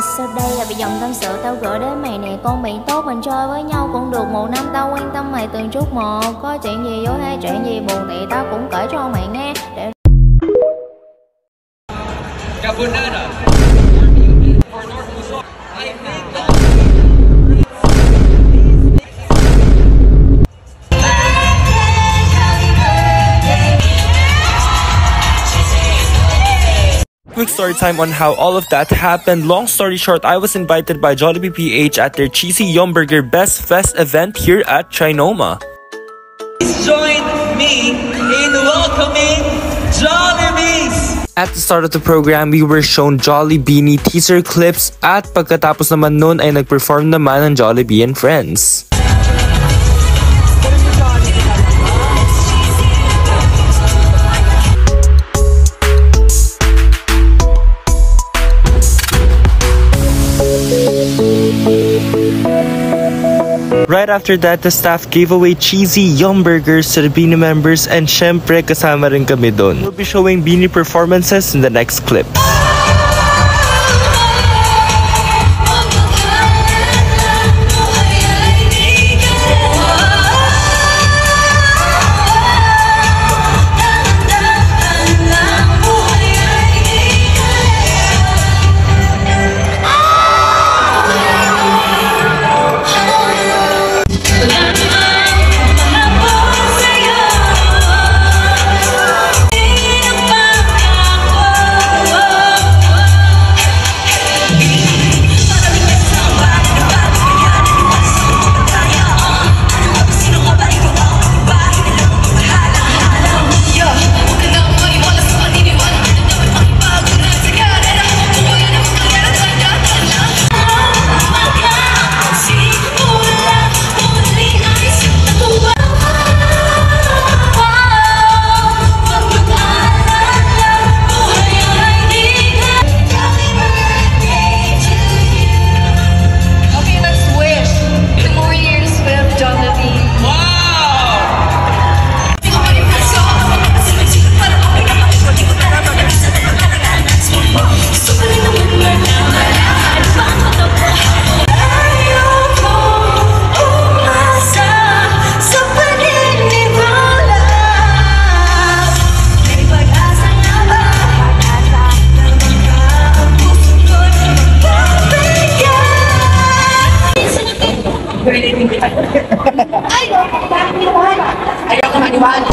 Và sau đây là dòng tâm sự tao gửi đến mày nè. Con bị tốt mình chơi với nhau cũng được 1 năm. Tao quan tâm mày từng chút một. Có chuyện gì vui hay chuyện gì buồn thì tao cũng kể cho mày nghe để... Quick story time on how all of that happened. Long story short, I was invited by Jollibee PH at their Cheesy Yum Burger Best Fest event here at Trinoma. Please join me in welcoming Jollibees! At the start of the program, we were shown Jollibee teaser clips at pagkatapos naman nun ay nag-perform naman ang Jollibee and Friends. Right after that, the staff gave away cheesy Yum Burgers to the Beanie members, and syempre kasama rin kami dun. We'll be showing Beanie performances in the next clip. Ayaw ka maniwala.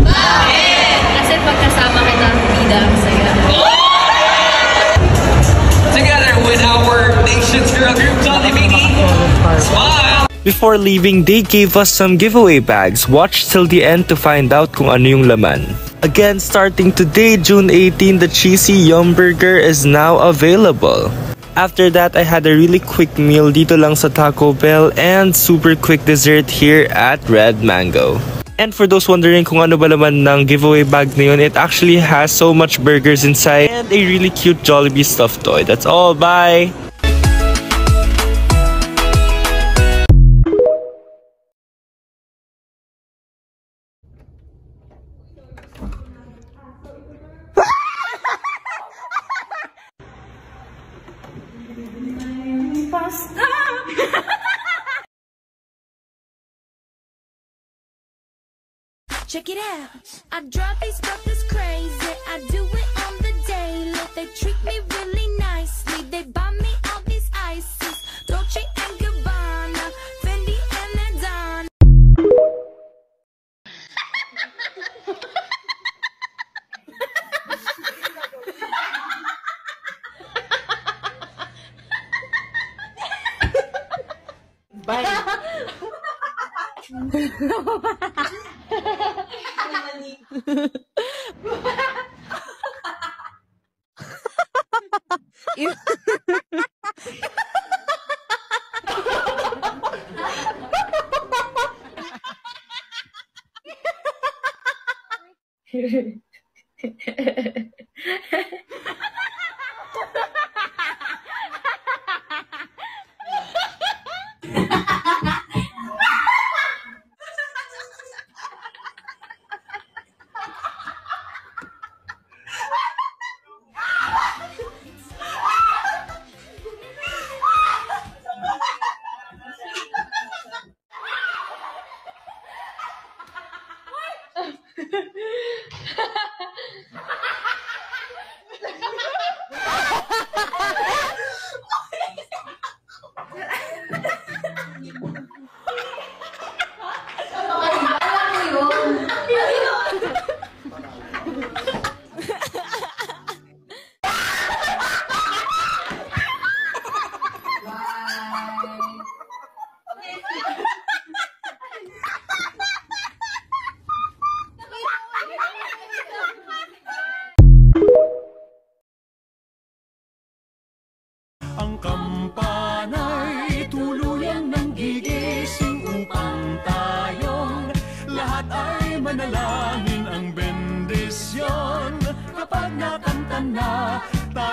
Bakit? Kasi pagkasama kita, bida ang saya. Together with our nation's girl group, Jollibee, smile! Before leaving, they gave us some giveaway bags. Watch till the end to find out kung ano yung laman. Again, starting today, June 18, the Cheesy Yum Burger is now available. After that, I had a really quick meal dito lang sa Taco Bell and super quick dessert here at Red Mango. And for those wondering kung ano ba laman ng giveaway bag na yun, it actually has so much burgers inside and a really cute Jollibee stuffed toy. That's all. Bye! Check it out. I drive these brothers crazy. I do it on the daily. They treat me really nicely. They buy me all these ices. Dolce and Gabbana, Fendi and Madonna. Bye.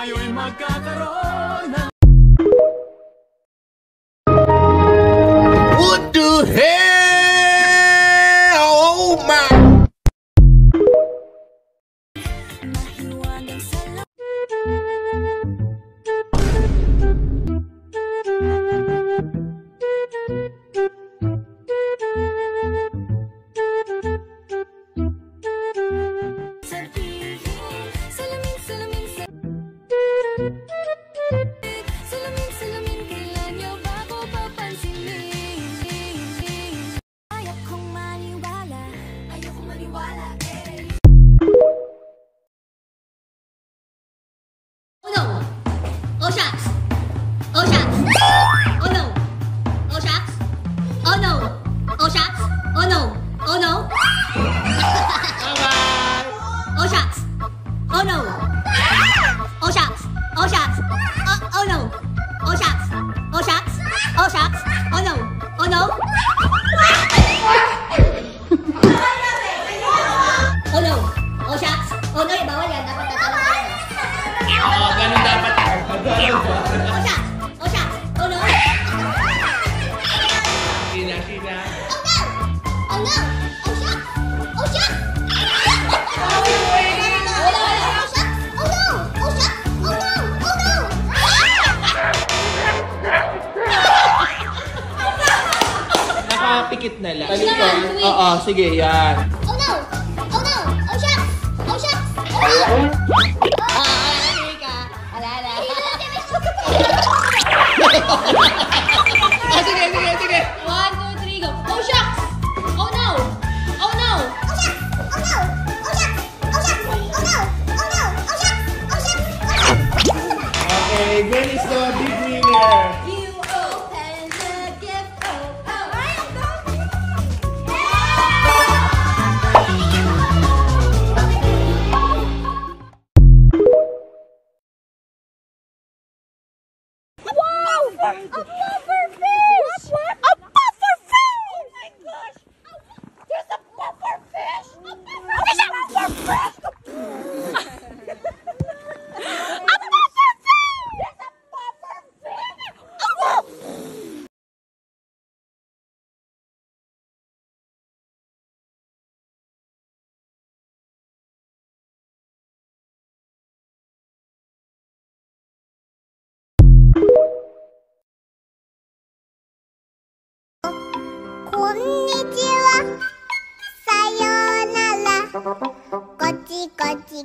tayo'y magkakaroon ng... What the hell? Oh my! Salamin, kailan niyo ba ko papansinin? Ayokong maniwala, eh. Oh no! Oh shucks! Oh shucks! Oh no! Oh shucks! Oh no! Oh shucks! Oh no! Oh no! Bye-bye! Oh shucks! Oh no! Oh shucks! Oh shucks! Oh no! Oh shucks! Oh shucks! Oh shucks! Oh no! Oh no! Oh no! Oh shucks! Oh no! Bawal yan. Dapat tatalak tayo. Oo, ganun dapat. Oh shucks! Oh shucks! Oh no! Sina. Oh no! Oh shucks! Oh shucks! Nakapikit na lang. Oo, sige, yan. Oh no! Oh no! Oh shucks! Oh shucks! Sige. 1, 2, 3, go! Oh shucks! Oh no! Oh no! Oh shucks! Oh no! Oh shucks! Oh shucks! Oh no! Oh no! Oh shucks! Oh shucks! Okay, Gwen is the big winner. You open the gift. Oh, oh. Konnichiwa. Sayonara. Kochi kochi.